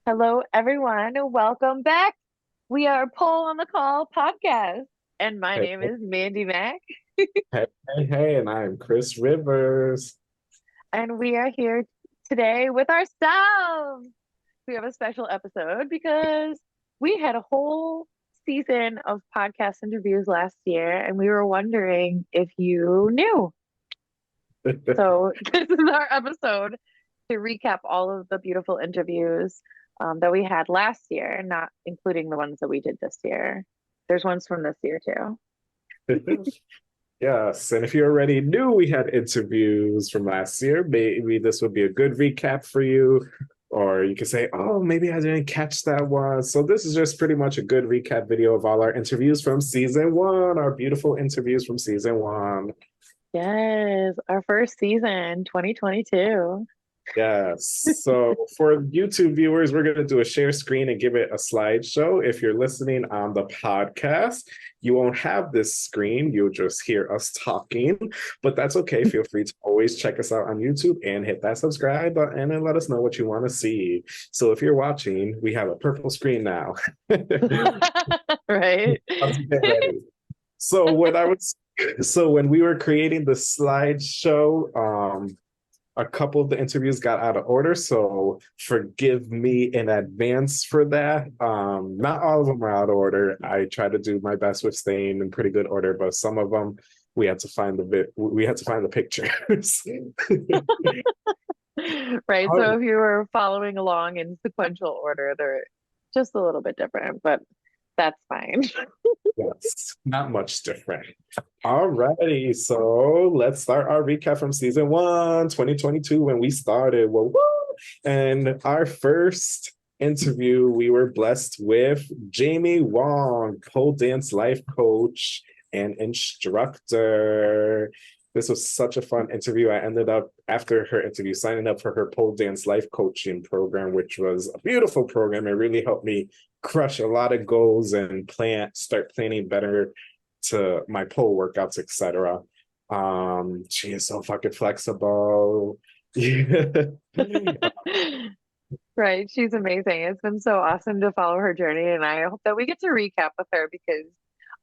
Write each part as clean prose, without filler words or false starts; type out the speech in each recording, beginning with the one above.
Hello, everyone. Welcome back. We are Pole on the Call podcast, and my Hey, name is Mandy Mac, hey, and I'm Cris Rivers. and we are here today with ourselves. We have a special episode because we had a whole season of podcast interviews last year, and we were wondering if you knew. So, this is our episode to recap all of the beautiful interviews that we had last year, not including the ones that we did this year. There's ones from this year too. Yes, and if you already knew we had interviews from last year, maybe this would be a good recap for you. Or you could say, oh, maybe I didn't catch that one. So this is just pretty much a good recap video of all our interviews from season one, our beautiful interviews from season one. Yes, our first season, 2022. Yes. So for YouTube viewers, we're going to do a share screen and give it a slideshow. If you're listening on the podcast, you won't have this screen. You'll just hear us talking, but that's okay. Feel free to always check us out on YouTube and hit that subscribe button and let us know what you want to see. So if you're watching, we have a purple screen now. Right? Let's get ready. So when I was so when we were creating the slideshow, a couple of the interviews got out of order, so forgive me in advance for that. Not all of them are out of order. I try to do my best with staying in pretty good order, but some of them we had to find the pictures. Right. So Oh, if you were following along in sequential order, they're just a little bit different, but that's fine. yes, not much different. Alrighty, so let's start our recap from season one, 2022, when we started. Whoa, whoa. And our first interview, we were blessed with Jamie Wong, pole dance life coach and instructor. This was such a fun interview. I ended up, after her interview, signing up for her pole dance life coaching program, which was a beautiful program. It really helped me crush a lot of goals and start planning better to my pole workouts, etc. She is so fucking flexible. Right. She's amazing. It's been so awesome to follow her journey, and I hope that we get to recap with her because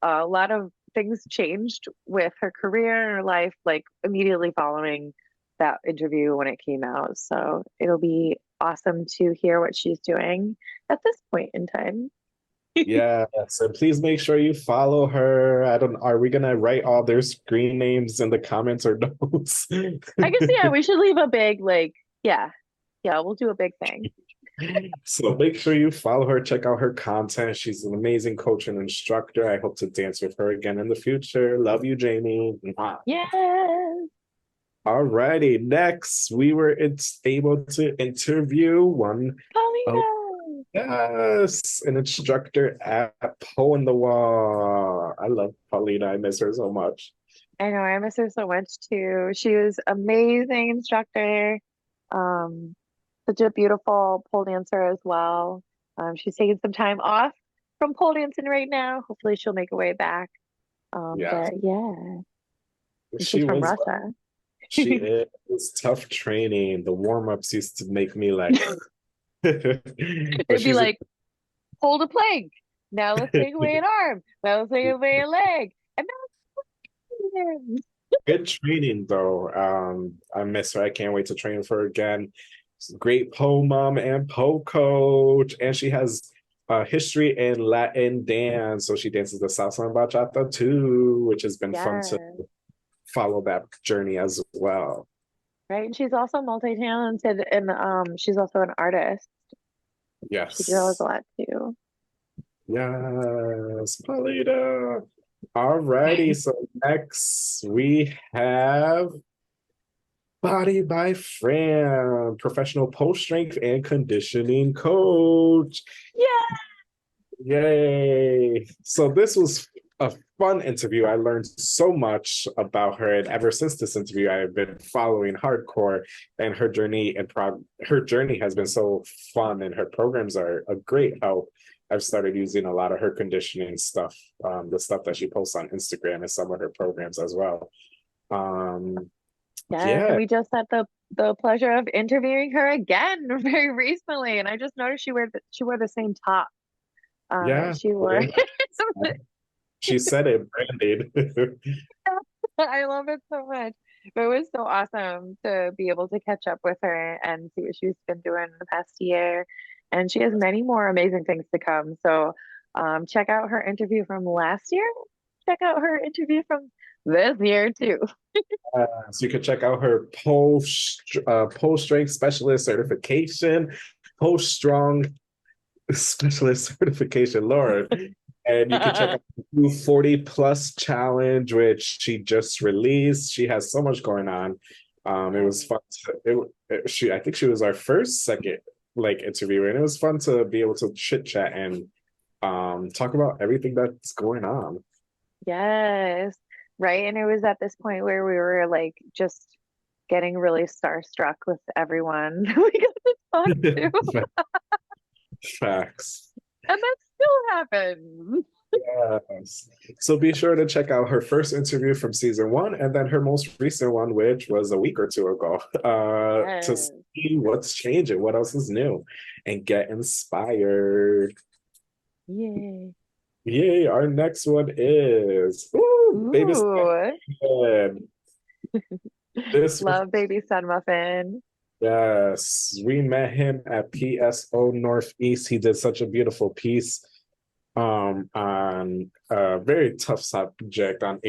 a lot of things changed with her career and her life, like immediately following that interview when it came out. So it'll be awesome to hear what she's doing at this point in time. Yeah, so please make sure you follow her. I don't Are we gonna write all their screen names in the comments or notes? I guess, yeah, we should leave a big, like, yeah, yeah, we'll do a big thing. So make sure you follow her, check out her content. She's an amazing coach and instructor. I hope to dance with her again in the future. Love you, Jamie. Mwah. Yes. All righty. Next, we were able to interview one Paulina. of yes, an instructor at Pole in the Wall. I love Paulina. I miss her so much. I know, I miss her so much too. She was amazing instructor. Um, Such a beautiful pole dancer as well. She's taking some time off from pole dancing right now. Hopefully she'll make her way back. Yeah, But yeah, and she's she from was. Russia. She is tough training. The warm ups used to make me like, but It'd be she's a like, hold a plank. Now let's take away an arm. Now let's take away a leg. And now good training though. I miss her. I can't wait to train with her again. She's a great pole mom and pole coach, and she has history in Latin dance. So she dances the salsa and bachata too, which has been fun to yeah, follow that journey as well. right. And she's also multi-talented and she's also an artist. She draws a Yes. lot too. Yes, Paulina. Alrighty, so next we have Body by Fran, professional post strength and conditioning coach. Yeah. Yay. So this was a fun interview. I learned so much about her, and ever since this interview, I have been following hardcore, and her journey has been so fun, and her programs are a great help. I've started using a lot of her conditioning stuff, the stuff that she posts on Instagram and some of her programs as well. Um, Yes, and yeah, we just had the the pleasure of interviewing her again very recently, and I just noticed she wore the same top that Yeah, she wore. yeah. She said it, branded. I love it so much. But it was so awesome to be able to catch up with her and see what she's been doing the past year. And she has many more amazing things to come. So check out her interview from last year. Check out her interview from this year too. So you can check out her post strength specialist certification, post strong specialist certification, Lord. And you can check out the new 40 plus challenge, which she just released. She has so much going on. It was fun. I think she was our second like interviewer, and it was fun to be able to chit chat and talk about everything that's going on. Yes. Right. And it was at this point where we were like just getting really starstruck with everyone we got to talk to. Facts. And that still happens. Yes. So be sure to check out her first interview from season one and then her most recent one, which was a week or two ago, to Yes. see what's changing, what else is new, and get inspired. Yay. Yay, our next one is Baby Ooh. Muffin. This was, Love baby sun muffin. yes, we met him at PSO Northeast. He did such a beautiful piece on a very tough subject on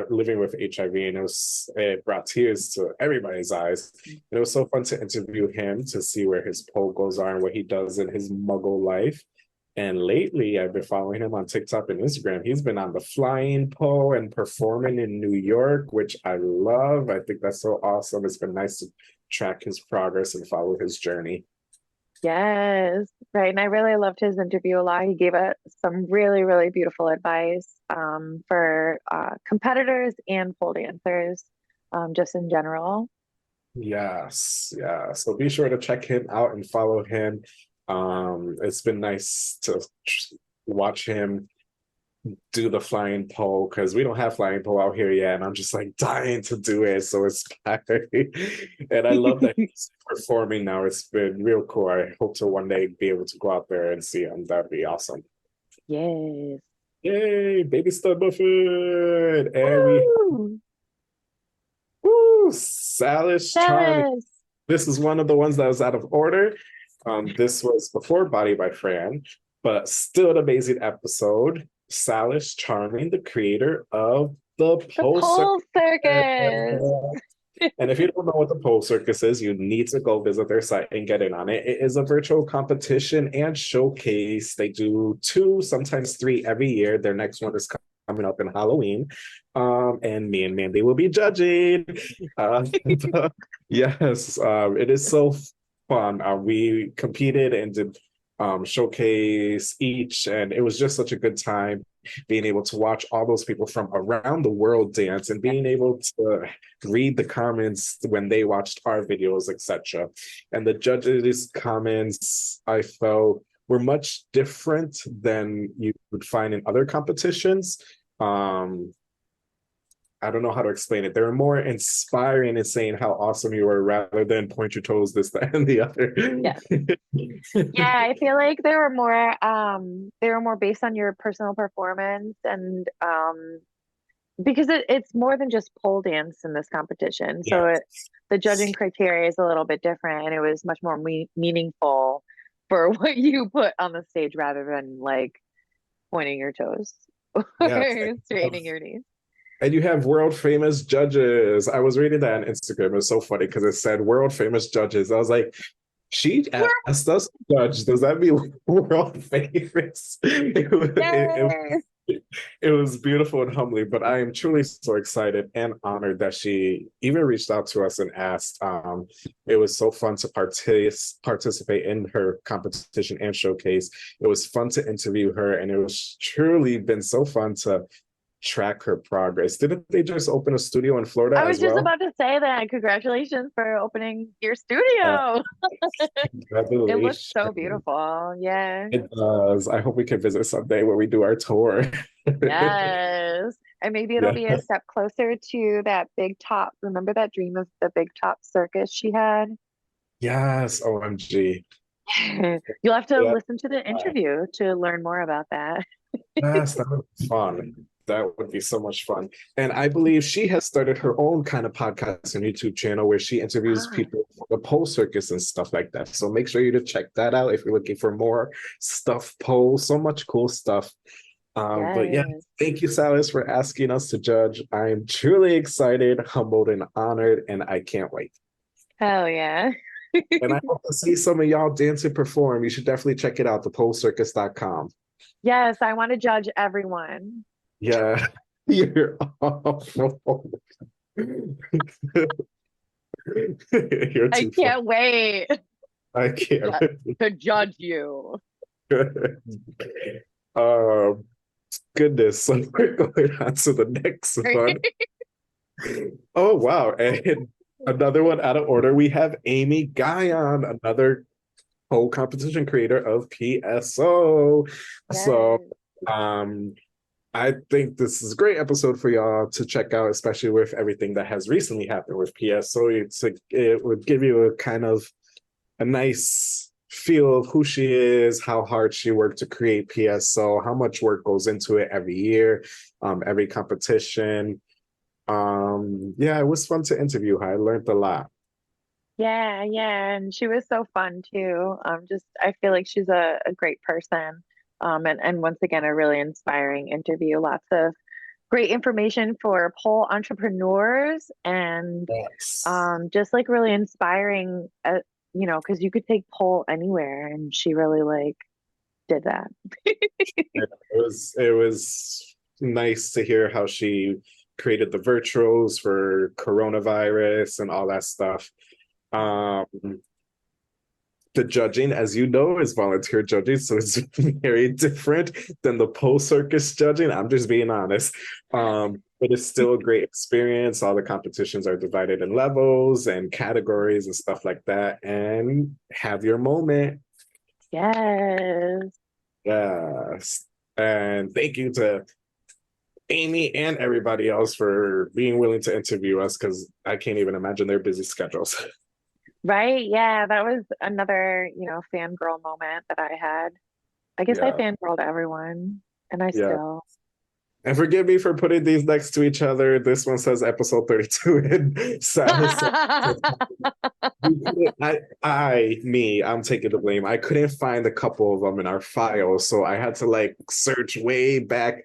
living with HIV, and it brought tears to everybody's eyes. And it was so fun to interview him to see where his pole goes are and what he does in his muggle life. And lately, I've been following him on TikTok and Instagram. He's been on the flying pole and performing in New York, which I love. I think that's so awesome. It's been nice to track his progress and follow his journey. Yes, right. And I really loved his interview a lot. He gave us some really, really beautiful advice for competitors and pole dancers, just in general. Yes, yeah. So be sure to check him out and follow him. It's been nice to watch him do the flying pole because we don't have flying pole out here yet, and I'm just like dying to do it. So it's and I love that he's performing now. It's been real cool. I hope to one day be able to go out there and see him. That'd be awesome. Yes. Yay, baby stud muffin, and we Woo! Salish Charming. Yes. This is one of the ones that was out of order. This was before Body by Fran, but still an amazing episode. Salish Charming, the creator of the Pole Circus. circus. And if you don't know what the Pole Circus is, you need to go visit their site and get in on it. It is a virtual competition and showcase. They do 2, sometimes 3 every year. Their next one is coming up in Halloween. And me and Mandy will be judging. Yes, it is so fun. We competed and did showcase each, and it was just such a good time being able to watch all those people from around the world dance and being able to read the comments when they watched our videos, etc. And the judges' comments, I felt, were much different than you would find in other competitions. I don't know how to explain it. They were more inspiring and saying how awesome you were rather than point your toes, this, that, and the other. Yeah. Yeah, I feel like they were more based on your personal performance and because it's more than just pole dance in this competition. So Yes. the judging criteria is a little bit different and it was much more meaningful for what you put on the stage rather than like pointing your toes or Yes. straightening your knees. And you have world famous judges. I was reading that on Instagram. It was so funny because it said world famous judges. I was like, she asked us to judge. Does that mean world famous? It was beautiful and humbling, but I am truly so excited and honored that she even reached out to us and asked. It was so fun to participate in her competition and showcase. It was fun to interview her, and it was truly been so fun to track her progress. Didn't they just open a studio in Florida I was as just well? about to say that. Congratulations for opening your studio. It looks Congratulations. so beautiful. Yeah. It does. I hope we can visit someday when we do our tour. Yes. And maybe it'll Yeah. be a step closer to that big top. Remember that dream of the big top circus she had? Yes. OMG. You'll have to Yeah. listen to the interview to learn more about that. Yes, that would be fun. That would be so much fun. And I believe she has started her own kind of podcast and YouTube channel where she interviews Ah, people for the pole circus and stuff like that. So make sure you to check that out if you're looking for more stuff pole. So much cool stuff. But yeah, yes. thank you, Salis, for asking us to judge. I am truly excited, humbled, and honored, and I can't wait. Hell yeah. And I hope to see some of y'all dance and perform. You should definitely check it out, thepolecircus.com. Yes, I want to judge everyone. Yeah, you're awful. You're I too fun. can't wait I can't. to judge you. um, Goodness. So we're going on to the next one. Oh wow! And another one out of order. We have Amy Guyon, another whole competition creator of PSO. So, Yes. um, I think this is a great episode for y'all to check out, especially with everything that has recently happened with PSO. It would give you a kind of a nice feel of who she is, how hard she worked to create PSO, how much work goes into it every year, every competition. Yeah, it was fun to interview her. I learned a lot. Yeah, yeah. And she was so fun too. Just I feel like she's a great person. And once again, a really inspiring interview. Lots of great information for pole entrepreneurs and Yes. just like really inspiring, because you could take pole anywhere and she really like did that. It was nice to hear how she created the virtuals for coronavirus and all that stuff. Um, the judging, as you know, is volunteer judging, so it's very different than the post circus judging. I'm just being honest. But it's still a great experience. All the competitions are divided in levels and categories and stuff like that. And have your moment. Yes. Yes. And thank you to Amy and everybody else for being willing to interview us because I can't even imagine their busy schedules. Right. Yeah. That was another, fangirl moment that I had. I guess I Yeah. fangirled everyone and I Yeah. still. And forgive me for putting these next to each other. This one says episode 32 and Silas says, I'm taking the blame. I couldn't find a couple of them in our files. So I had to like search way back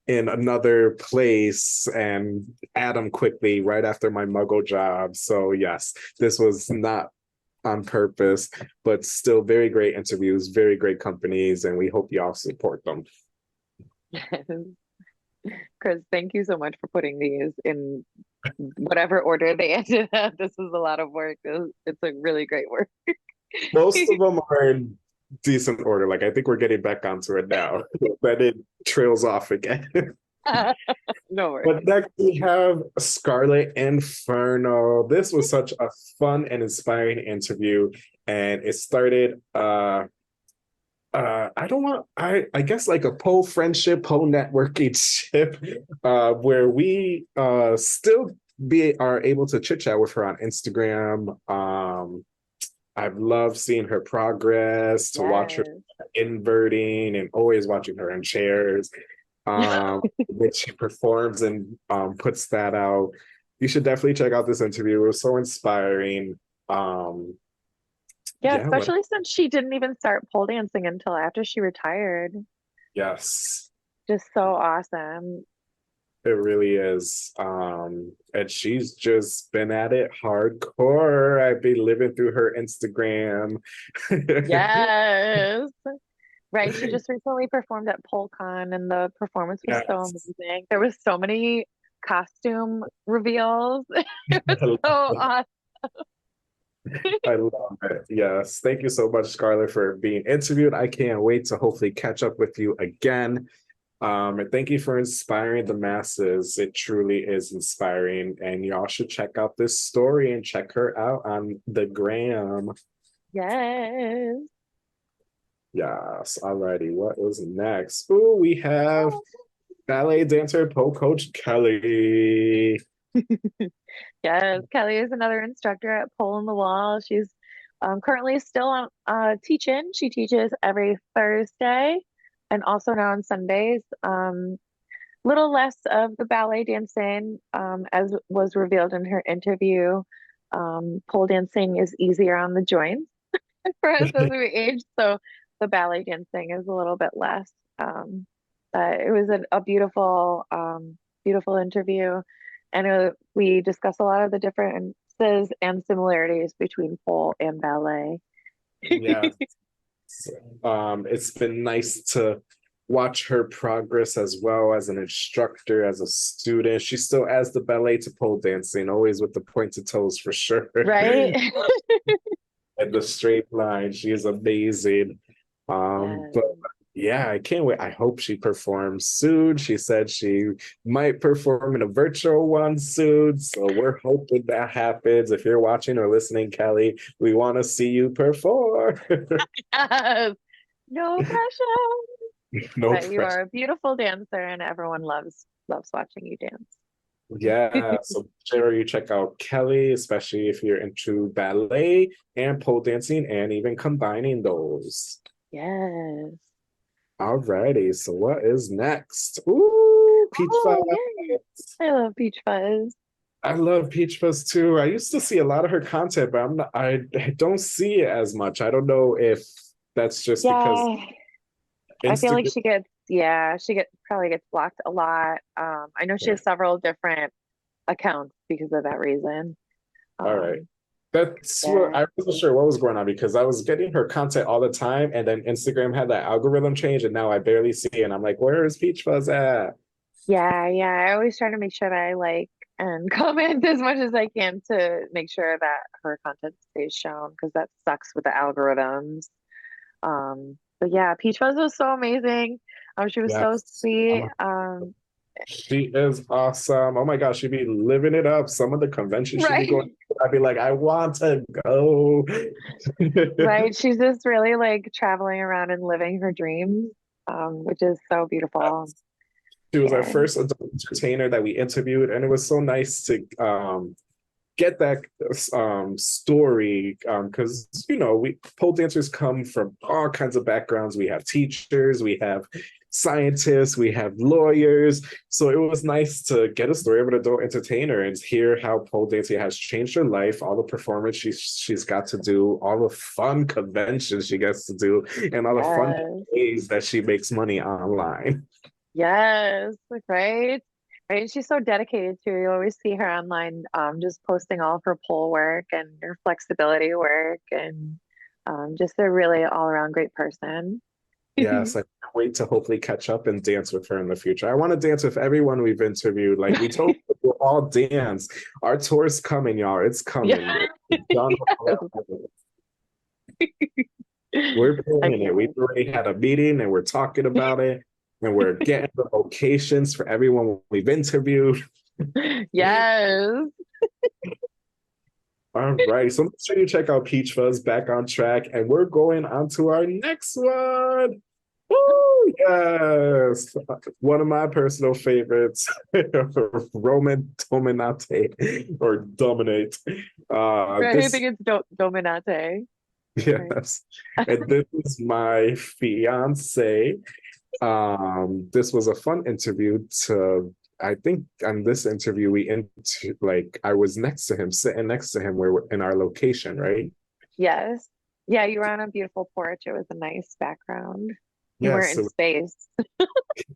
in another place and add them quickly right after my muggle job. So yes, this was not on purpose, but still very great interviews, very great companies, and we hope y'all support them. Yes. Chris, thank you so much for putting these in whatever order they ended up. This was a lot of work. It's a really great work. Most of them are in decent order. Like I think we're getting back onto it now, but it trails off again. No worries. But next we have Scarlet Inferno. This was such a fun and inspiring interview, and it started I guess like a pole friendship, pole networking ship, where we still are able to chit chat with her on Instagram. I've loved seeing her progress, to watch her Yes. inverting and always watching her in chairs. When she performs and puts that out. You should definitely check out this interview. It was so inspiring. Yeah, Yeah, especially since she didn't even start pole dancing until after she retired. yes. Just so awesome. It really is. And she's just been at it hardcore. I've been living through her Instagram. Yes. Right. She just recently performed at PoleCon and the performance was so Yes. amazing. There was so many costume reveals. It was so awesome. I love it. Yes. Thank you so much, Scarlett, for being interviewed. I can't wait to hopefully catch up with you again. And thank you for inspiring the masses. It truly is inspiring. And y'all should check out this story and check her out on the gram. Yes. Yes. Alrighty. What was next? Oh, we have ballet dancer, pole coach Kelly. Yes, Kelly is another instructor at Pole in the Wall. She's currently still on teaching. She teaches every Thursday and also now on Sundays. Little less of the ballet dancing, as was revealed in her interview. Pole dancing is easier on the joints for us as we age, so the ballet dancing is a little bit less. But it was a beautiful, beautiful interview, and we discussed a lot of the differences and similarities between pole and ballet. Yeah. It's been nice to watch her progress as well as an instructor, as a student. She still adds the ballet to pole dancing, always with the pointed toes for sure. Right? And the straight line. She is amazing. Yeah. But yeah, I can't wait. I hope she performs soon. She said she might perform in a virtual one soon. So we're hoping that happens. If you're watching or listening, Kelly, we want to see you perform. Yes. No pressure. No But you pressure. are a beautiful dancer, and everyone loves watching you Yeah, dance. so sure you check out Kelly, especially if you're into ballet and pole dancing and even combining those. Yes. Alrighty, so what is next? Ooh, Peach Fuzz. Oh, yeah. I love Peach Fuzz. I love Peach Fuzz too. I used to see a lot of her content, but I don't see it as much. I don't know if that's just because Yeah, I feel like Instagram. she probably gets blocked a lot. I know she Yeah, has several different accounts because of that reason. all right. Um, That's what yeah, I wasn't sure what was going on because I was getting her content all the time, and then Instagram had that algorithm change, and now I barely see it. And I'm like, where is Peach Fuzz at? yeah. I always try to make sure that I like and comment as much as I can to make sure that her content stays shown because that sucks with the algorithms. But yeah, Peach Fuzz was so amazing. She was so Yes. sweet. She is awesome. Oh my gosh, she'd be living it up. Some of the conventions she'd be Right, going, I'd be like, I want to go. right. She's just really like traveling around and living her dreams, which is so beautiful. She was our Yeah, first adult entertainer that we interviewed, and it was so nice to get that story because we pole dancers come from all kinds of backgrounds. We have teachers, we have scientists, we have lawyers, so it was nice to get a story of an adult entertainer and hear how pole dancing has changed her life, all the performance she's got to do, all the fun conventions she gets to do, and all the fun yes, ways that she makes money online. yes, right. Right. She's so dedicated too. You always see her online, just posting all of her pole work and her flexibility work and just a really all around great person. Yes, I can't wait to hopefully catch up and dance with her in the future. I want to dance with everyone we've interviewed. Like we told you, we'll all dance. Our tour's coming, y'all. It's coming. Yeah. It's done. We're I planning it. can't We've wait. already had a meeting and we're talking about it. And we're getting the locations for everyone we've interviewed. Yes. All right. So make sure you check out Peach Fuzz back on track. And we're going on to our next one. Woo, yes. One of my personal favorites, Roman Dominate or Dominate. Right. I This, think it's Dominate. Right. yes. And this is my fiance. This was a fun interview to I think on this interview we into like I was next to him, sitting next to him where we're in our location, right? Yes. Yeah, you were on a beautiful porch. It was a nice background. You weren't Yes, in space.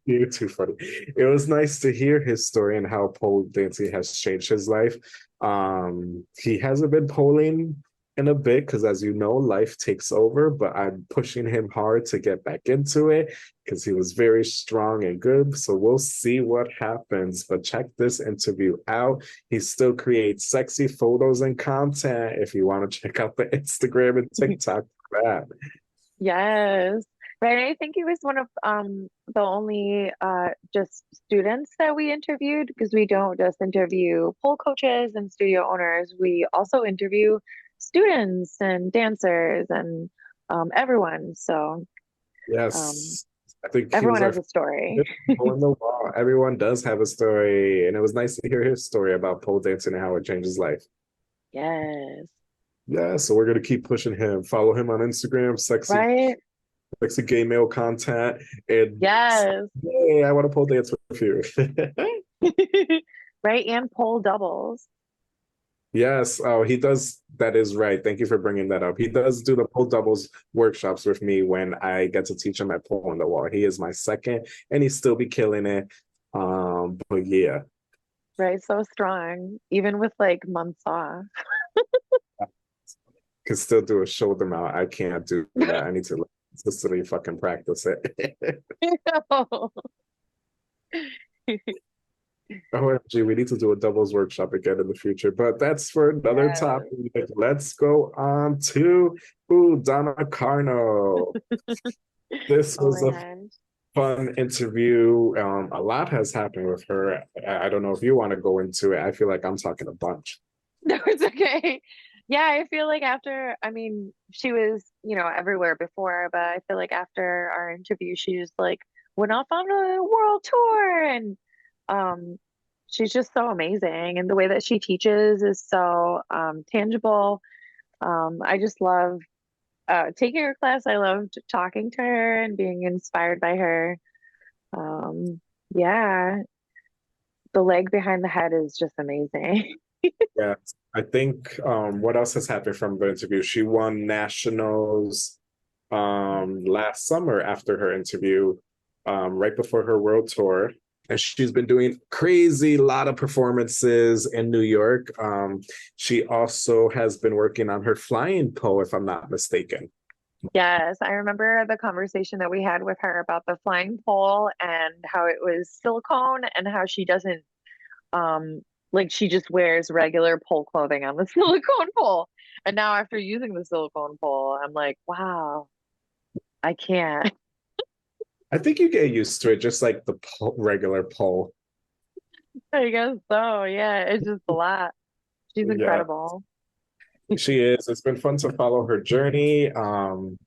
you're too funny. It was nice to hear his story and how pole dancing has changed his life. He hasn't been polling in a bit because, as you know, life takes over. But I'm pushing him hard to get back into it because he was very strong and good. So we'll see what happens. But check this interview out. He still creates sexy photos and content. If you want to check out the Instagram and TikTok for that. Yes. Right. I think he was one of the only just students that we interviewed because we don't just interview pole coaches and studio owners. We also interview students and dancers and everyone. So um Yes. I think he was Everyone our has a story. hole in the wall. Everyone does have a story, and it was nice to hear his story about pole dancing and how it changed his life. Yes. Yeah, so we're gonna keep pushing him. Follow him on Instagram, Right? sexy gay male content, and Yes. hey, I want to pole dance with you. Right? And pole doubles. Yes, oh, he does. That is right. Thank you for bringing that up. He does do the pole doubles workshops with me when I get to teach him at pole on the wall. He is my second, and he still be killing it. But yeah, Right? So strong, even with like months off. can still do a shoulder mount. I can't do that. I need to consistently fucking practice it. OMG, we need to do a doubles workshop again in the future, but that's for another Yes. topic. Let's go on to Donna Carno. This Oh was my a gosh. fun interview. A lot has happened with her. I don't know if you want to go into it. I feel like I'm talking a bunch. No, it's okay. Yeah, I feel like after, I mean, she was, everywhere before, but I feel like after our interview, she just like went off on a world tour and um she's just so amazing. And the way that she teaches is so tangible. I just love taking her class. I loved talking to her and being inspired by her. Um, yeah, the leg behind the head is just amazing. Yeah, I think what else has happened from the interview? She won nationals last summer after her interview, right before her world tour. And she's been doing crazy lot of performances in New York. She also has been working on her flying pole, if I'm not mistaken. Yes, I remember the conversation that we had with her about the flying pole and how it was silicone and how she doesn't like she just wears regular pole clothing on the silicone pole. And now after using the silicone pole, I'm like, wow, I can't. I think you get used to it, just like the regular pole. I guess so. Yeah, it's just a lot. She's Yeah, incredible. she is. It's been fun to follow her journey. And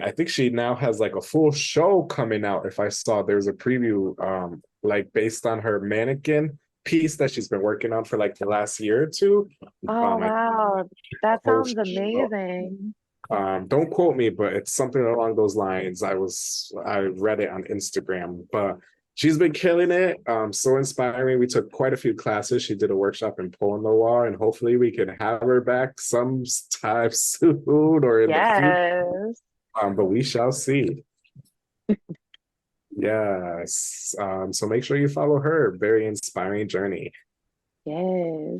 I think she now has like a full show coming out. If I saw there's a preview, like based on her mannequin piece that she's been working on for like the last year or two. Oh, I wow. a That whole sounds show. amazing. Don't quote me, but it's something along those lines. I read it on Instagram, but she's been killing it. So inspiring. We took quite a few classes. She did a workshop in Pole in the Wall, and hopefully we can have her back sometime soon or in the future. Yes. But we shall see. Yes. So make sure you follow her. Very inspiring journey. Yes.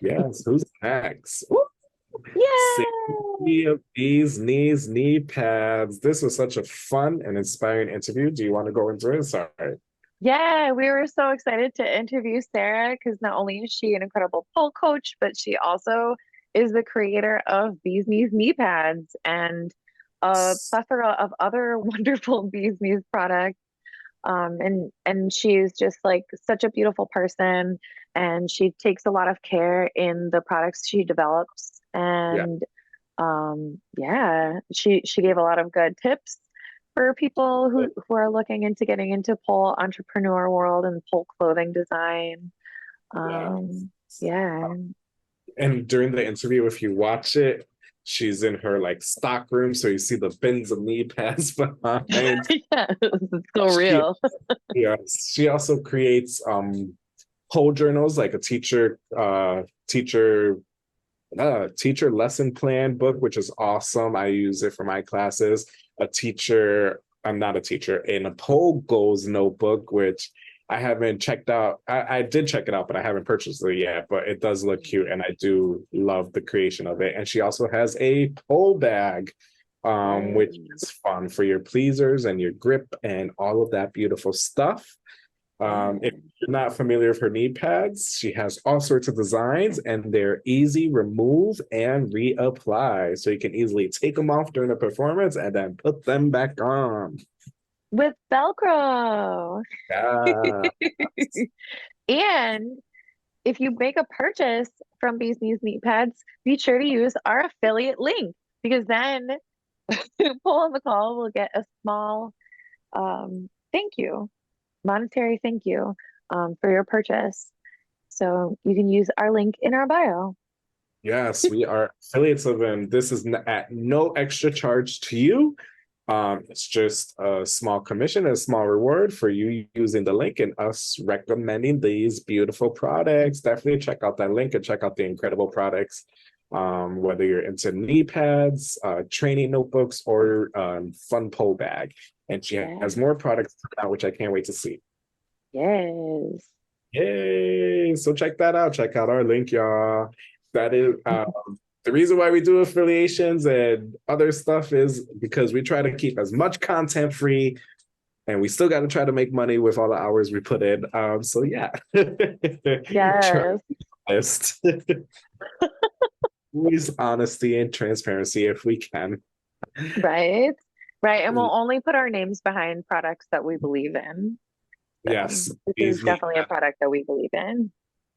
Yes. Who's next? Yay! Safety of these knees, knee pads. This was such a fun and inspiring interview. Do you want to go into it? Sorry. Yeah, we were so excited to interview Sarah because not only is she an incredible pole coach, but she also is the creator of Bees Knees knee pads and a plethora of other wonderful Bees Knees products. And she's just like such a beautiful person, and she takes a lot of care in the products she develops. Yeah. And yeah, she gave a lot of good tips for people who are looking into getting into pole entrepreneur world and pole clothing design. Yeah. Yeah. And during the interview, if you watch it, she's in her like stock room. So you see the bins of knee pads behind. Yes, it's so She, real. yeah, she also creates whole journals like a teacher lesson plan book, which is awesome. I use it for my classes. I'm not a teacher, in a pole goals notebook, which I haven't checked out. I did check it out, but I haven't purchased it yet. But it does look cute, and I do love the creation of it. And she also has a pole bag, which Yes. is fun for your pleasers and your grip and all of that beautiful stuff. If Yeah. you're not familiar with her knee pads, she has all sorts of designs and they're easy remove and reapply. So you can easily take them off during a performance and then put them back on. With Velcro. Yeah. And if you make a purchase from Bees Knees Knee Pads, be sure to use our affiliate link because then Pull on the Call will get a small thank you, monetary thank you, for your purchase. So you can use our link in our bio. Yes, we are affiliates of them. This is at no extra charge to you. It's just a small commission, a small reward for you using the link and us recommending these beautiful products. Definitely check out that link and check out the incredible products. Whether you're into knee pads, training notebooks, or fun pole bag. And she has Yes. more products coming out, which I can't wait to see. Yes. Yay! So check that out. Check out our link, y'all. That is the reason why we do affiliations and other stuff is because we try to keep as much content free, and we still got to try to make money with all the hours we put in. So yeah, Yes. trust. Always honesty and transparency if we can. Right. Right. And we'll only put our names behind products that we believe in. So Yes, this is these knee definitely a product that we believe in.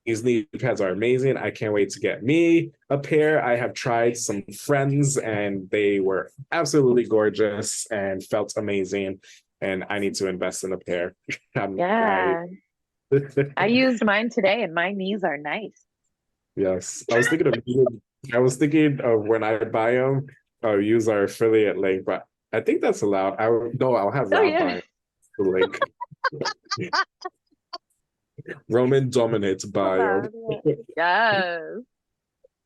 these knee pads are amazing. I can't wait to get me a pair. I have tried some friends and they were absolutely gorgeous and felt amazing. And I need to invest in a pair. Yeah. I used mine today and my knees are nice. Yes, I was thinking of when I buy them, I'll use our affiliate link, but I think that's allowed. I'll have Oh Rob yeah. buy the link. Roman dominates bio. Yes.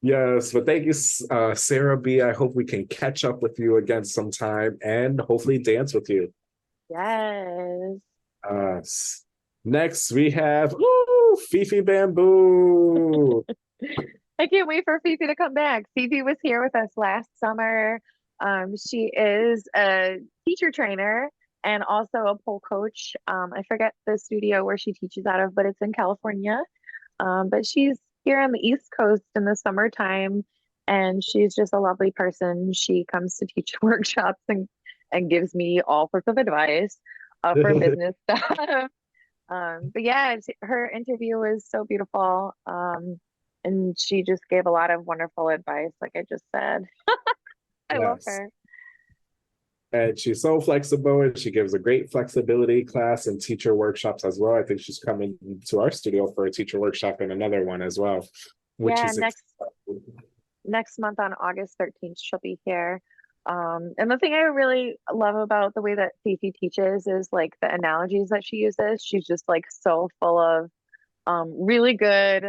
Yes, but thank you, Sarah B. I hope we can catch up with you again sometime and hopefully dance with you. Yes. Uh, Next, we have Fifi Bamboo. I can't wait for Fifi to come back. Fifi was here with us last summer. She is a teacher trainer and also a pole coach. I forget the studio where she teaches out of, but it's in California. But she's here on the East Coast in the summertime, and she's just a lovely person. She comes to teach workshops and gives me all sorts of advice for business stuff. But yeah, her interview was so beautiful. And she just gave a lot of wonderful advice, like I just said. I love Yes. her. And she's so flexible and she gives a great flexibility class and teacher workshops as well. I think she's coming to our studio for a teacher workshop and another one as well, which Yeah, is next month on August 13th, she'll be here. And the thing I really love about the way that Fifi teaches is like the analogies that she uses. She's just like so full of really good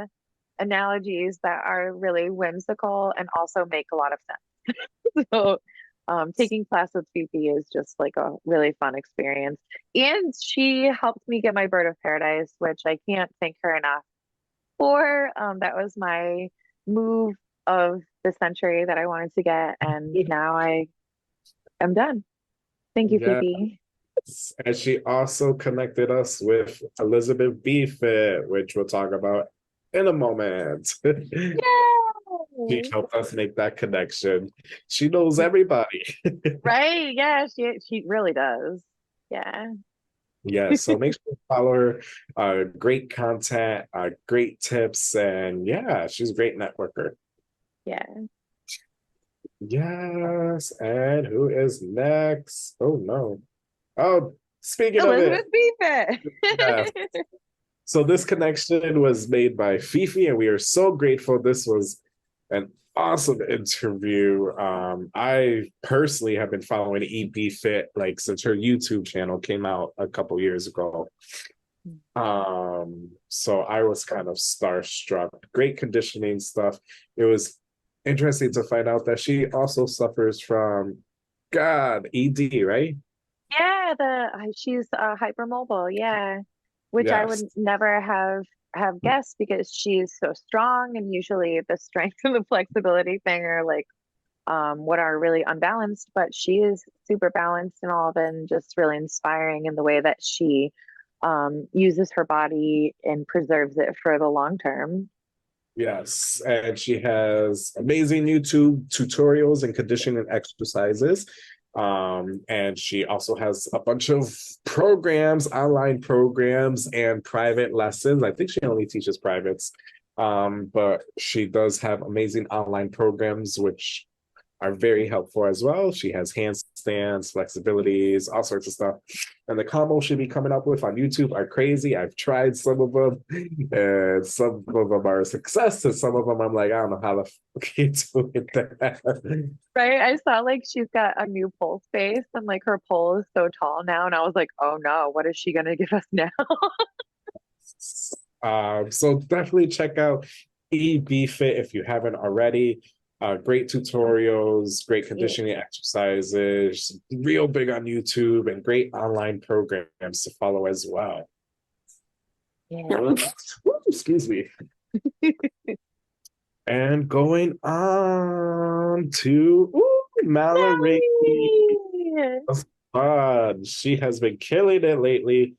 analogies that are really whimsical and also make a lot of sense. So taking class with Fifi is just like a really fun experience. And she helped me get my bird of paradise, which I can't thank her enough for. That was my move of the century that I wanted to get, and now I am done. Thank you, yeah. Fifi. And she also connected us with Elizabeth Beefit, which we'll talk about in a moment. She Yay! helped us make that connection. She knows everybody. Right? Yeah, she really does. Yeah. Yes, so make sure to follow her. Great content, great tips, and yeah, she's a great networker. Yeah. Yes, and who is next? Oh no. Oh, speaking of it, Elizabeth Beefit. yes. So this connection was made by Fifi, and we are so grateful. This was an awesome interview. I personally have been following EP Fit like since her YouTube channel came out a couple years ago. So I was kind of starstruck. Great conditioning stuff. It was interesting to find out that she also suffers from ED, right? Yeah, she's hypermobile, yeah, which I would Yes. never have guessed because she's so strong, and usually the strength and the flexibility thing are like what are really unbalanced, but she is super balanced and all of it, and just really inspiring in the way that she uses her body and preserves it for the long term. Yes, and she has amazing YouTube tutorials and conditioning exercises. And she also has a bunch of programs, online programs, and private lessons. I think she only teaches privates, but she does have amazing online programs, which are very helpful as well. She has handstands, flexibilities, all sorts of stuff. And the combos she'll be coming up with on YouTube are crazy. I've tried some of them, and some of them are a success, and some of them I'm like, I don't know how the fuck you doing that. Right? I saw like she's got a new pole space and like her pole is so tall now. And I was like, oh no, what is she gonna give us now? So definitely check out EB Fit if you haven't already. Great tutorials, great Yeah. conditioning exercises, real big on YouTube, and great online programs to follow as well. Yeah. Excuse me. And going on to Mallory. She has been killing it lately.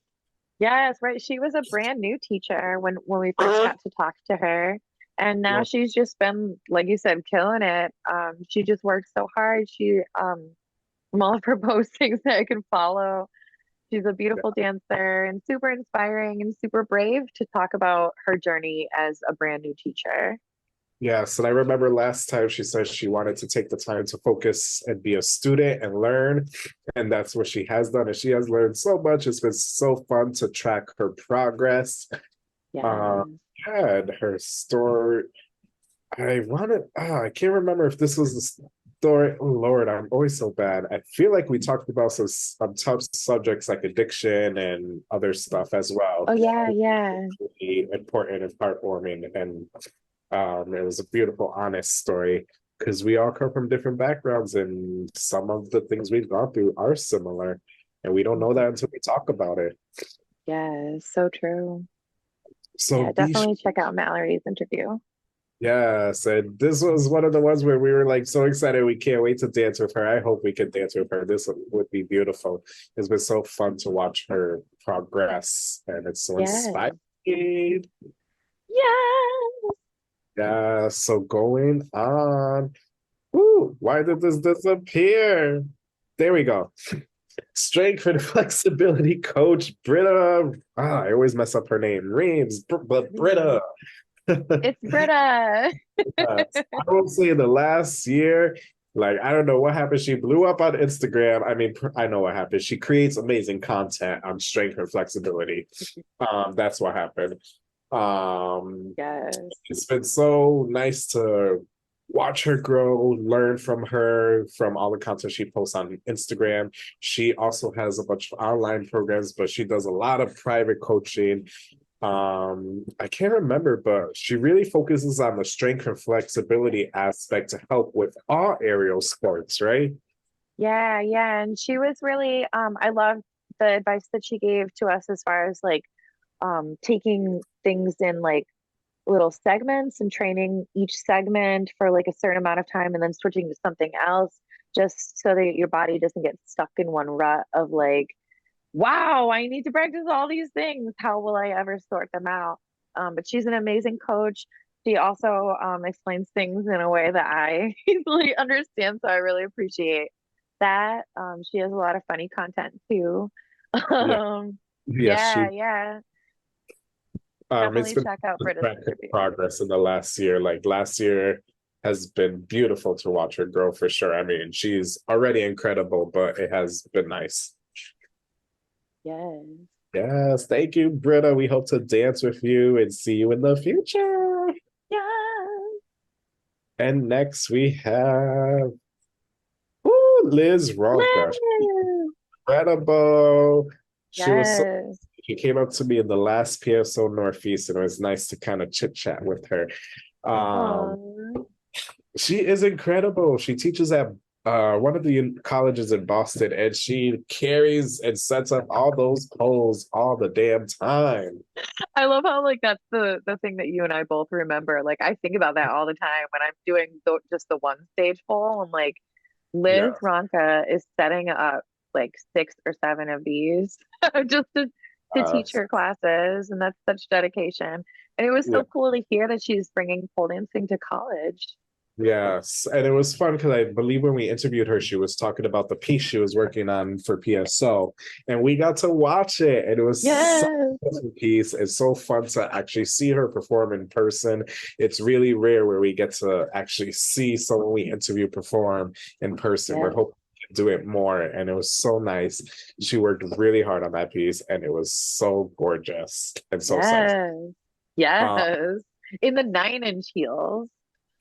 Yes, right. She was a brand new teacher when we first got to talk to her. And now she's just been, like you said, killing it. She just works so hard. From all of her postings that I can follow, she's a beautiful dancer and super inspiring and super brave to talk about her journey as a brand new teacher. Yes, and I remember last time she said she wanted to take the time to focus and be a student and learn, and that's what she has done. And she has learned so much. It's been so fun to track her progress. Yeah. Had her story. I can't remember if this was the story. Oh Lord, I'm always so bad. I feel like we talked about some tough subjects like addiction and other stuff as well. Oh yeah, yeah. Really important and heartwarming, and it was a beautiful, honest story because we all come from different backgrounds, and some of the things we've gone through are similar, and we don't know that until we talk about it. Yeah, so true. So Yeah, definitely check out Mallory's interview. yes, and this was one of the ones where we were like so excited. We can't wait to dance with her. I hope we can dance with her. This would be beautiful. It's been so fun to watch her progress, and it's so Yes. inspiring. Yes. Yeah, so going on. Ooh, why did this disappear? There we go. Strength and flexibility coach Britta. I always mess up her name. Reams, but Britta. It's Britta. I will say the last year, like I don't know what happened. She blew up on Instagram. I mean, I know what happened. She creates amazing content on strength and flexibility. That's what happened. Yes. It's been so nice to watch her grow, learn from her, from all the content she posts on Instagram. She also has a bunch of online programs, but she does a lot of private coaching. I can't remember, but she really focuses on the strength and flexibility aspect to help with all aerial sports, right? Yeah, yeah. And she was really I loved the advice that she gave to us as far as like taking things in like little segments and training each segment for like a certain amount of time and then switching to something else just so that your body doesn't get stuck in one rut of like, wow, I need to practice all these things. How will I ever sort them out? But she's an amazing coach. She also explains things in a way that I easily understand, so I really appreciate that. She has a lot of funny content too. Yeah. Um, Yes, yeah, she yeah. it's Definitely been check out Britta's interview. progress in the last year. Like last year has been beautiful to watch her grow for sure. I mean, she's already incredible, but it has been nice. Yes. Yes, thank you, Britta. We hope to dance with you and see you in the future. Yeah. And next we have ooh, Liz Ronka. Liz. Incredible. She was so Yes. she came up to me in the last PSO Northeast, and it was nice to kind of chit chat with her. Um, Aw. she is incredible. She teaches at one of the colleges in Boston, and she carries and sets up all those poles all the damn time. I love how like that's the thing that you and I both remember. Like I think about that all the time when I'm doing just the one stage poll. I'm like, Liz Yeah. Ronka is setting up like 6 or 7 of these just to teach her classes, and that's such dedication. And it was Yeah. so cool to hear that she's bringing pole dancing to college. Yes, and it was fun because I believe when we interviewed her, she was talking about the piece she was working on for PSO, and we got to watch it, and it was such Yes, a piece. It's so fun to actually see her perform in person. It's really rare where we get to actually see someone we interview perform in person. We're yes, hoping to do it more, and it was so nice. She worked really hard on that piece, and it was so gorgeous and so sexy. yes, Uh, yes. In the 9-inch heels.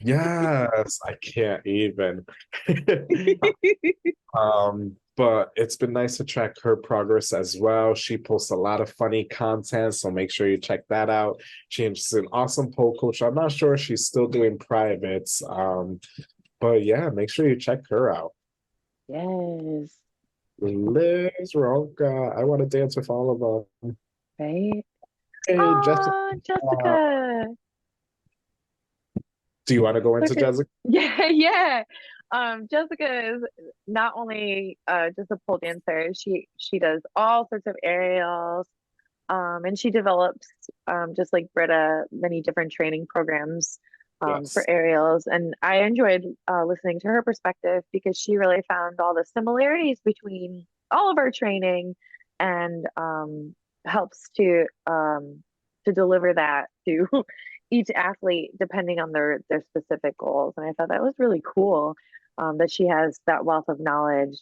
yes, I can't even. But it's been nice to track her progress as well. She posts a lot of funny content, so make sure you check that out. She's an awesome pole coach. I'm not sure if she's still doing privates. But yeah, make sure you check her out. Yes, Liz Ronka. I want to dance with all of them. right? Hey, Jessica. Oh, Jessica. Do you want to go into Look at Jessica? yeah, yeah. Jessica is not only just a pole dancer, she does all sorts of aerials, and she develops just like Britta, many different training programs Yes. for aerials. And I enjoyed listening to her perspective because she really found all the similarities between all of our training and helps to deliver that to each athlete depending on their specific goals. And I thought that was really cool that she has that wealth of knowledge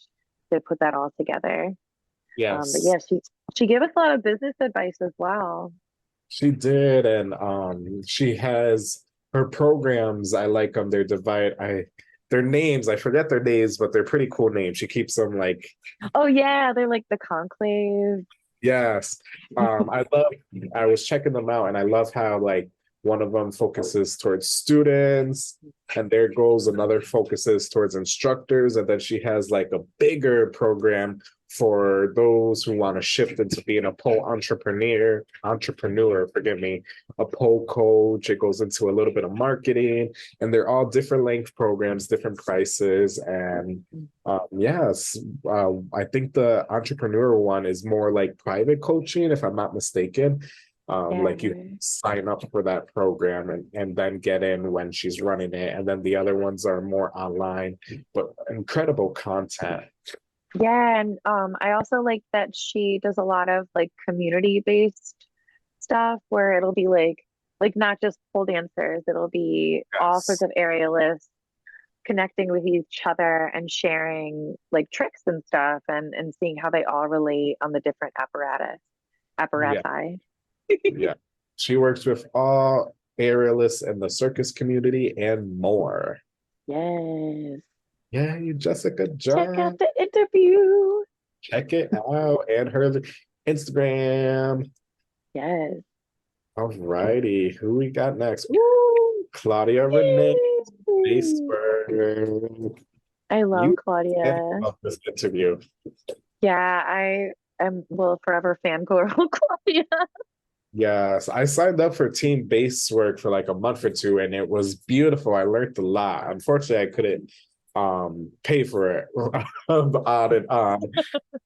to put that all together. But Yes. yeah, she gave us a lot of business advice as well. She did, and she has her programs. I like them. They're divide. Their names. I forget their names, but they're pretty cool names. She keeps them like Oh yeah, they're like the conclave. yes. I love. I was checking them out, and I love how like one of them focuses towards students and their goals. Another focuses towards instructors, and then she has like a bigger program for those who want to shift into being a pole entrepreneur, forgive me, a pole coach. It goes into a little bit of marketing, and they're all different length programs, different prices. And yes, I think the entrepreneur one is more like private coaching, if I'm not mistaken. Yeah. Like you sign up for that program and then get in when she's running it. And then the other ones are more online, but incredible content. Yeah, and I also like that she does a lot of like community-based stuff where it'll be like not just pole dancers, it'll be all sorts Yes. of aerialists connecting with each other and sharing like tricks and stuff and seeing how they all relate on the different Yeah. apparati. Yeah. She works with all aerialists in the circus community and more. Yes. Yay, Jessica Check out John. the interview. Check it out. And her Instagram. Yes. All righty. Who we got next? Woo! Claudia Renee Yay! Facebook. I love You said Claudia. about this interview. Yeah, I am will forever fangirl Claudia. Yes, I signed up for team base work for like a month or two, and it was beautiful. I learned a lot. Unfortunately, I couldn't pay for it on and on.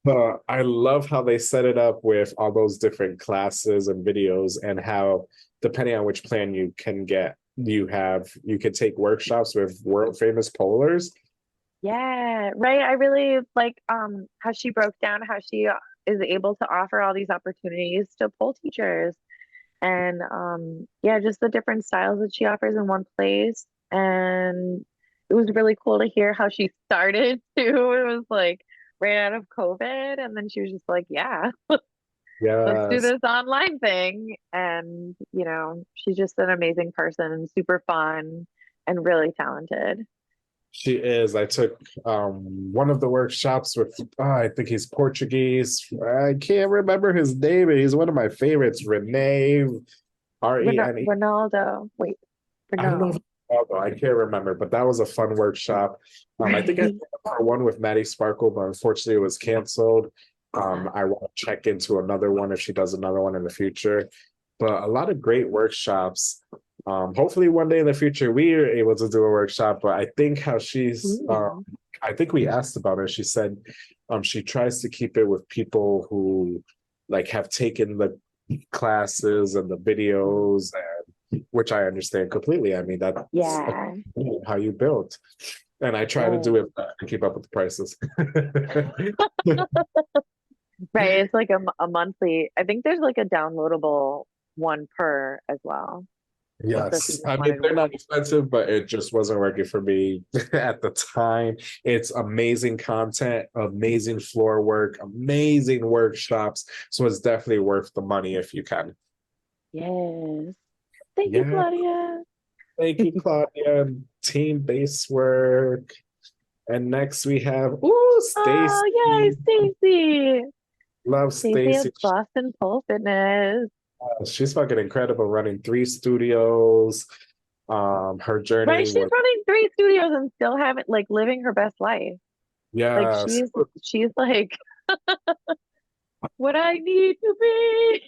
But I love how they set it up with all those different classes and videos, and how depending on which plan you can get, you can take workshops with world famous polars. Yeah, right. I really like how she broke down how she is able to offer all these opportunities to pole teachers and yeah, just the different styles that she offers in one place. And it was really cool to hear how she started too. It was like right out of COVID and then she was just like, yeah, let's do Yes, this online thing. And she's just an amazing person and super fun and really talented. she is. I took one of the workshops with I think he's Portuguese. I can't remember his name. He's one of my favorites, Rene Rene. Ronaldo. Wait, I don't know if no. I can't remember, but that was a fun workshop. I think I Right. did one with Maddie Sparkle, but unfortunately it was canceled. I want to check into another one if she does another one in the future. But a lot of great workshops. Hopefully one day in the future we are able to do a workshop. But I think how Ooh. I think we asked about her. She said she tries to keep it with people who like have taken the classes and the videos, which I understand completely. I mean, that's Yeah. how you build. And I try to do it and keep up with the prices. Right. It's like a monthly, I think there's like a downloadable one per as well. So if you Yes, just I mean wanted they're one. not expensive, but it just wasn't working for me at the time. It's amazing content, amazing floor work, amazing workshops. So it's definitely worth the money if you can. Yes. Thank you, Yeah, Claudia. thank you, Claudia. Team base work. And next we have Stacy. Oh, yay, Stacy. Love Stacy at Stacy. Boston Pole Fitness. She's fucking incredible running 3 studios. Her Right, journey she's was running 3 studios and still haven't like living her best life. Like yes, she's like what I need to be.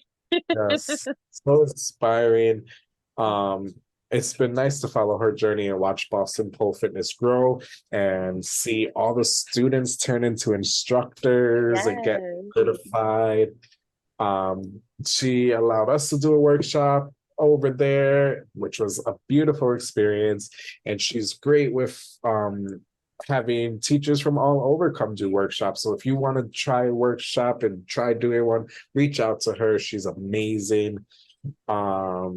yes, so inspiring. Um, it's been nice to follow her journey and watch Boston Pole Fitness grow and see all the students turn into instructors and get Yes. certified. She allowed us to do a workshop over there, which was a beautiful experience. And she's great with having teachers from all over come do workshops. So if you want to try a workshop and try doing one, reach out to her. She's amazing. Yeah,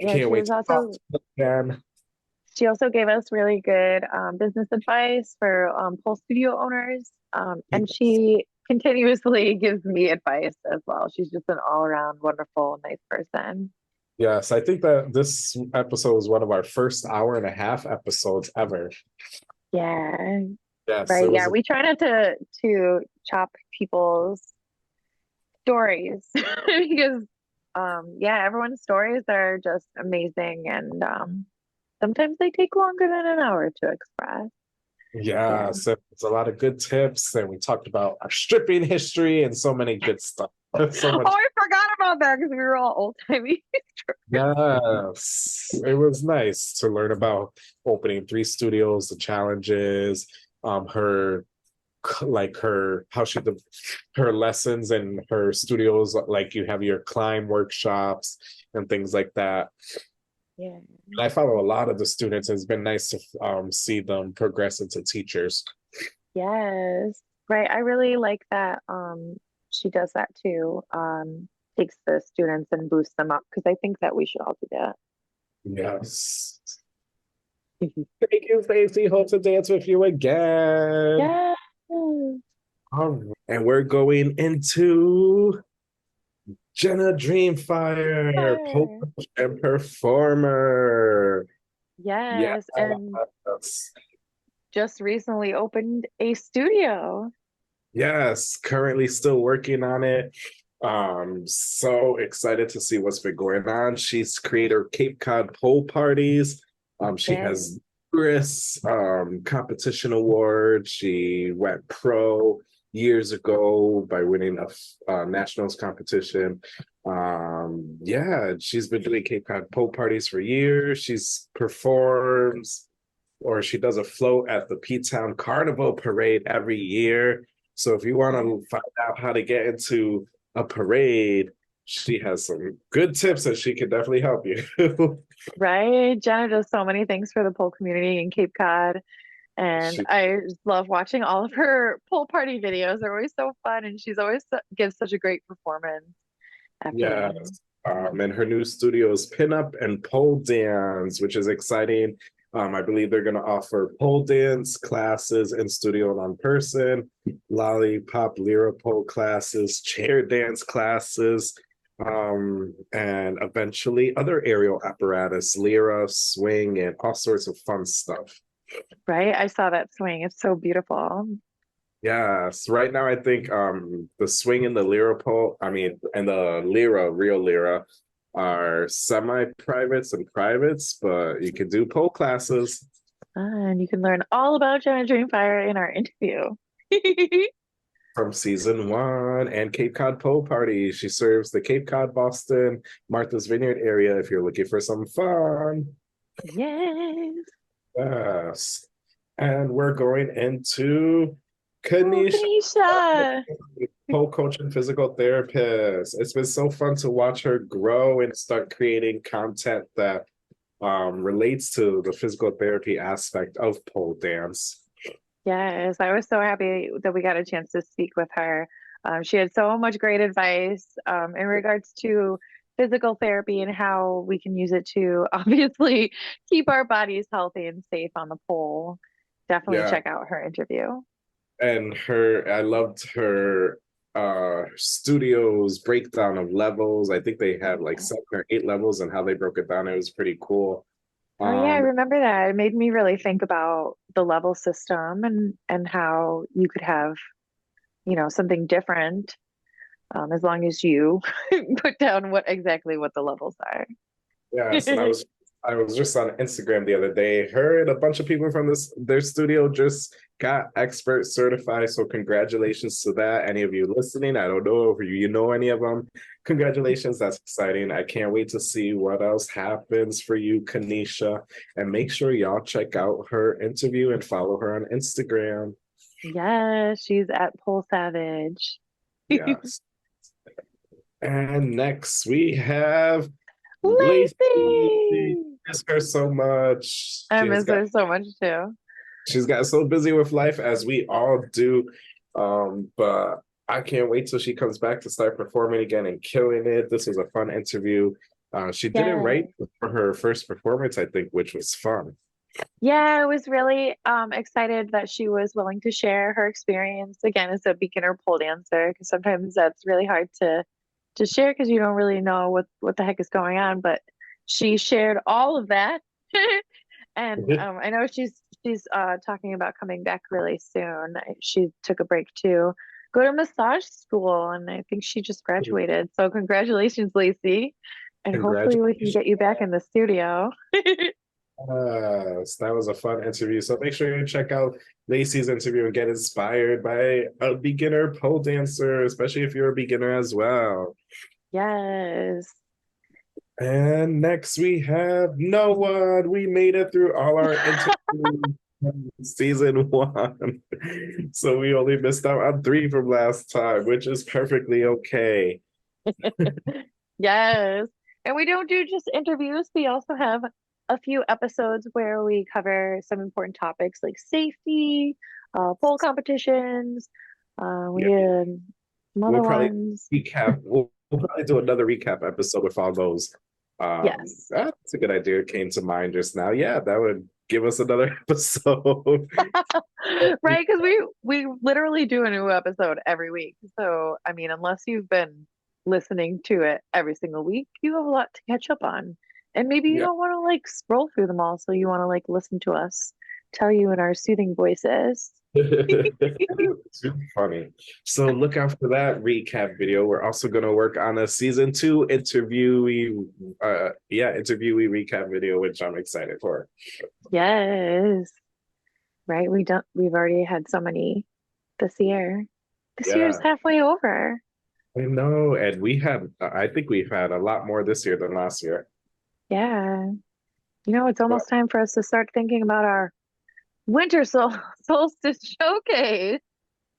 Can't wait to talk to her again. she also gave us really good business advice for pole studio owners. And she continuously gives me advice as well. She's just an all around wonderful, nice person. Yes, I think that this episode was one of our first hour and a half episodes ever. Yeah. Yes, Right. it Yeah. was. We try not to chop people's stories because yeah, everyone's stories are just amazing and sometimes they take longer than an hour to express. Yeah, Yeah. so it's a lot of good tips, and we talked about our stripping history and so many good stuff. So Oh, much. I forgot about that because we were all old timey. Yes, it was nice to learn about opening 3 studios, the challenges, her like her how she did her lessons and her studios, like you have your climb workshops and things like that. Yeah. I follow a lot of the students. It's been nice to see them progress into teachers. Yes. Right. I really like that she does that too. Takes the students and boosts them up because I think that we should all do that. Yes. Thank you, Stacey. Hope to dance with you again. Yeah. All right. And we're going into Jenna Dreamfire, poet Fire. and performer. Yes. Yes. And just recently opened a studio. Yes, currently still working on it. So excited to see what's been going on. She's creator of Cape Cod pole parties. She Yes. has numerous competition awards. She went pro years ago by winning a nationals competition. Yeah, she's been doing Cape Cod pole parties for years. She's performs or she does a float at the P-Town Carnival Parade every year. So if you want to find out how to get into a parade, she has some good tips that she can definitely help you. Right. Jenna does so many things for the pole community in Cape Cod. And she, I just love watching all of her pole party videos. They're always so fun. And she's always gives such a great performance after them. yes. And her new studio is Pinup and Pole Dance, which is exciting. I believe they're going to offer pole dance classes in studio and on person, lollipop, lyra pole classes, chair dance classes, and eventually other aerial apparatus, lyra, swing, and all sorts of fun stuff. Right? I saw that swing. It's so beautiful. Yes, right now I think the swing and the lyra pole, I mean, and the lyra, real lyra, are semi-privates and privates, but you can do pole classes. And you can learn all about Jenna Dreamfire in our interview. From season 1 and Cape Cod Pole Party. She serves the Cape Cod, Boston, Martha's Vineyard area if you're looking for some fun. Yes. Yes. And we're going into Oh, Kanisha, Kanisha. pole coach and physical therapist. It's been so fun to watch her grow and start creating content that relates to the physical therapy aspect of pole dance. Yes, I was so happy that we got a chance to speak with her. She had so much great advice in regards to physical therapy and how we can use it to obviously keep our bodies healthy and safe on the pole. Definitely Yeah, check out her interview. and I loved her studio's breakdown of levels. I think they had like 7 or 8 levels and how they broke it down. It was pretty cool. Oh yeah, I Um, remember that. It made me really think about the level system and how you could have, something different as long as you put down what the levels are. Yes, and I was just on Instagram the other day. Her and a bunch of people from their studio just got expert certified. So congratulations to that. Any of you listening, I don't know if you know any of them. Congratulations, that's exciting. I can't wait to see what else happens for you, Kanisha. And make sure y'all check out her interview and follow her on Instagram. Yes, she's at Pole Savage. Yes. And next we have Lacey. Lacey! Miss her so much. I miss her so much too. She's got so busy with life as we all do. But I can't wait till she comes back to start performing again and killing it. This was a fun interview. She did it Yeah. right for her first performance, I think, which was fun. Yeah, I was really excited that she was willing to share her experience again as a beginner pole dancer because sometimes that's really hard to share because you don't really know what the heck is going on. But she shared all of that, and I know she's talking about coming back really soon. She took a break to go to massage school, and I think she just graduated. So congratulations, Lacey, and hopefully we can Congratulations. get you back in the studio. That was a fun interview. So make sure you check out Lacey's interview and get inspired by a beginner pole dancer, especially if you're a beginner as well. Yes. And next we have no one. We made it through all our interviews season 1. So we only missed out on 3 from last time, which is perfectly okay. Yes. And we don't do just interviews. We also have a few episodes where we cover some important topics like safety, pole competitions. We Yeah. did some other We'll probably ones. we'll probably do another recap episode with all those. Yes. That's a good idea. It came to mind just now. Yeah, that would give us another episode. Right, because we literally do a new episode every week. So, I mean, unless you've been listening to it every single week, you have a lot to catch up on. And maybe you Yeah. don't want to like scroll through them all, so you want to like listen to us tell you in our soothing voices. Super funny. So look out for that recap video. We're also going to work on a season 2 interviewee recap video, which I'm excited for. Yes. Right. We've already had so many this year. This year's Yeah, halfway over. I know. And I think we've had a lot more this year than last year. Yeah. It's But almost time for us to start thinking about our winter solstice showcase.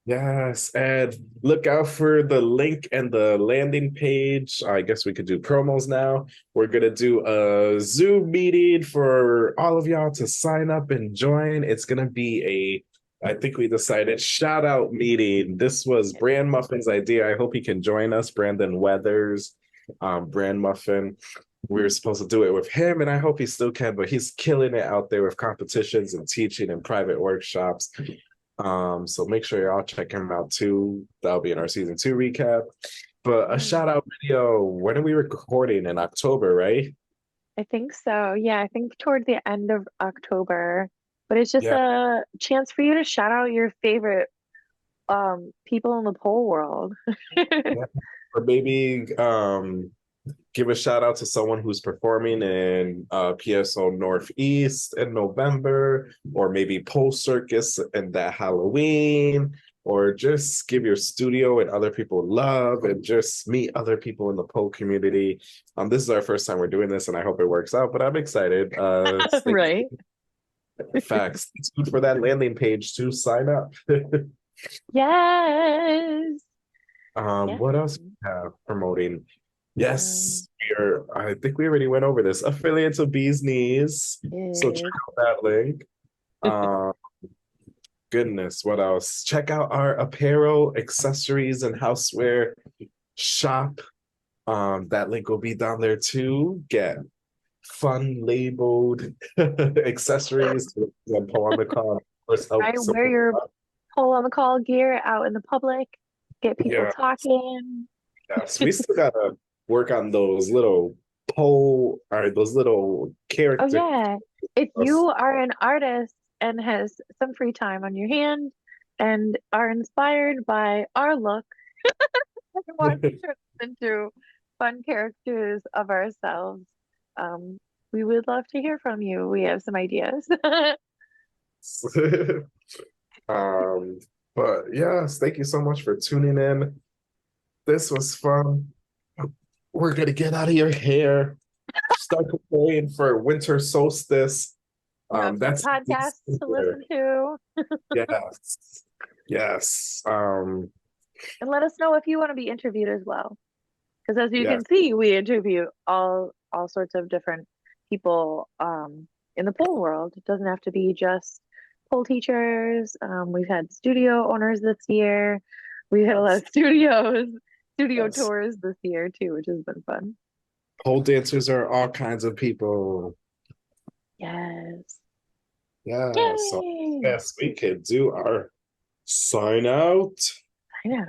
yes, and look out for the link and the landing page. I guess we could do promos now. We're gonna do a Zoom meeting for all of y'all to sign up and join. It's gonna be I think we decided, shout out meeting. This was Brand Muffin's idea. I hope he can join us, Brandon Weathers, Brand Muffin. We were supposed to do it with him, and I hope he still can, but he's killing it out there with competitions and teaching and private workshops. So make sure y'all check him out too. That'll be in our season 2 recap. But a shout out video. When are we recording? In October, right? I think so. Yeah, I think toward the end of October. But it's just Yeah. a chance for you to shout out your favorite people in the pole world. Yeah. Or maybe give a shout out to someone who's performing in PSO Northeast in November, or maybe Pole Circus and that Halloween, or just give your studio and other people love and just meet other people in the pole community. This is our first time we're doing this, and I hope it works out, but I'm excited. Right? Facts. Stay tuned for that landing page to sign up. Yes. What else we have promoting? Yes, I think we already went over this. Affiliates of Bee's Knees. So check Yes. out that link. Um, Goodness, what else? Check out our apparel, accessories, and houseware shop. That link will be down there too. Get fun labeled accessories and pull on the call. Of course, help Right? Wear support. your pull on the call gear out in the public, get people Yeah, talking. yes. We still gotta work on those little those little Oh character. yeah. If you are an artist and has some free time on your hand and are inspired by our look and want to turn us into fun characters of ourselves, um, we would love to hear from you. We have some ideas. um, but yes, thank you so much for tuning in. This was fun. We're gonna get out of your hair. Start preparing for winter solstice. You have some That's podcasts to listen to. yes, yes. And let us know if you want to be interviewed as well. Because as you Yes, can see, we interview all sorts of different people in the pole world. It doesn't have to be just pole teachers. We've had studio owners this year. We've had a lot of studio yes. tours this year too, which has been fun. Pole dancers are all kinds of people. Yes. Yeah, so Yay! yes, we could do our sign out. I know.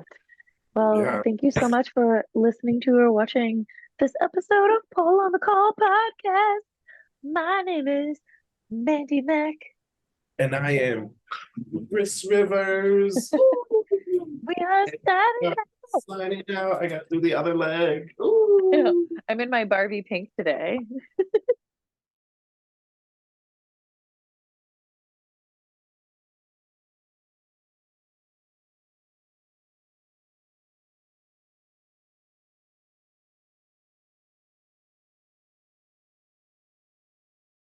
Well, Yeah, thank you so much for listening to or watching this episode of Pole on the Call podcast. My name is Mandy Mac. and I am Cris Rivers. We are Yeah, starting. sliding out. I got to do the other leg. Yeah, Ooh. I'm in my Barbie pink today.